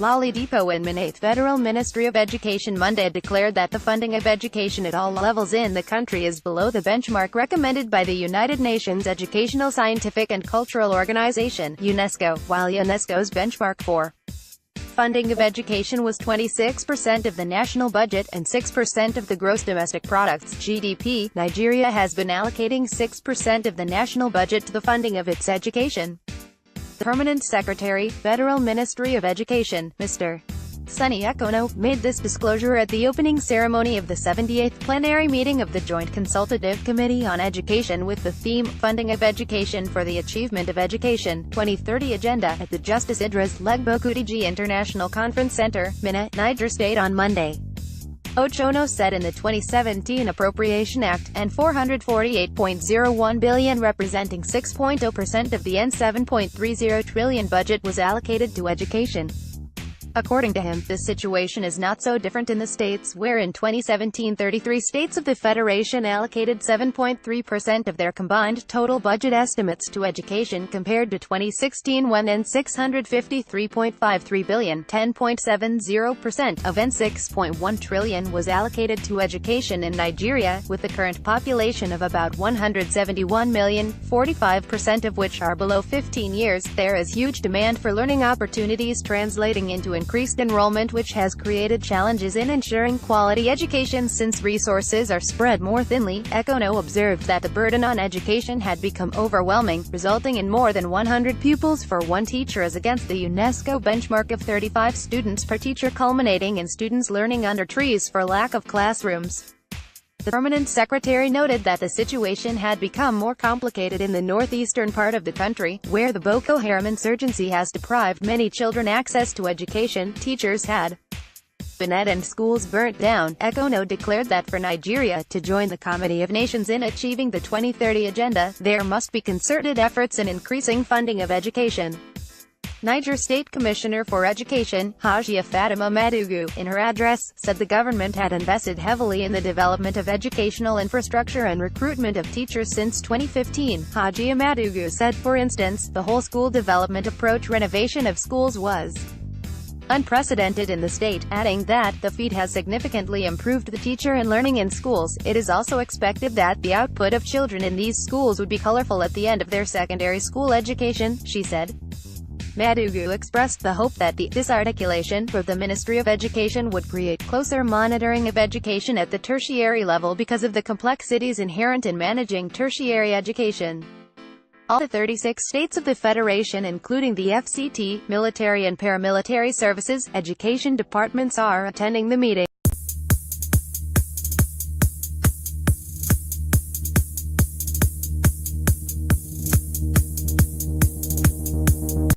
Laleye Dipo and MinnaThe Federal Ministry of Education Monday declared that the funding of education at all levels in the country is below the benchmark recommended by the United Nations Educational, Scientific and Cultural Organization, UNESCO, while UNESCO's benchmark for funding of education was 26% of the national budget and 6% of the gross domestic products (GDP. Nigeria has been allocating 6% of the national budget to the funding of its education. The Permanent Secretary, Federal Ministry of Education, Mr. Sunny Ekono, made this disclosure at the opening ceremony of the 78th plenary meeting of the Joint Consultative Committee on Education with the theme, Funding of Education for the Achievement of Education, 2030 Agenda, at the Justice Idris Legbokudiji International Conference Center, Minna, Niger State on Monday. Ochono said in the 2017 Appropriation Act, and 448.01 billion representing 6.0% of the N7.30 trillion budget was allocated to education. According to him, this situation is not so different in the states where in 2017 33 states of the Federation allocated 7.3% of their combined total budget estimates to education compared to 2016 when N653.53 billion, 10.70% of N6.1 trillion was allocated to education in Nigeria, with a current population of about 171 million, 45% of which are below 15 years. There is huge demand for learning opportunities translating into increased enrollment, which has created challenges in ensuring quality education since resources are spread more thinly. Ekono observed that the burden on education had become overwhelming, resulting in more than 100 pupils for one teacher as against the UNESCO benchmark of 35 students per teacher, culminating in students learning under trees for lack of classrooms. The Permanent Secretary noted that the situation had become more complicated in the northeastern part of the country, where the Boko Haram insurgency has deprived many children access to education. Teachers had been and schools burnt down. Ekono declared that for Nigeria to join the Committee of Nations in achieving the 2030 Agenda, there must be concerted efforts in increasing funding of education. Niger State Commissioner for Education, Hajia Fatima Madugu, in her address, said the government had invested heavily in the development of educational infrastructure and recruitment of teachers since 2015. Hajia Madugu said, for instance, the whole school development approach renovation of schools was unprecedented in the state, adding that the feat has significantly improved the teacher and learning in schools. It is also expected that the output of children in these schools would be colorful at the end of their secondary school education, she said. Madugu expressed the hope that the disarticulation for the Ministry of Education would create closer monitoring of education at the tertiary level because of the complexities inherent in managing tertiary education. All the 36 states of the Federation, including the FCT, military and paramilitary services, education departments, are attending the meeting.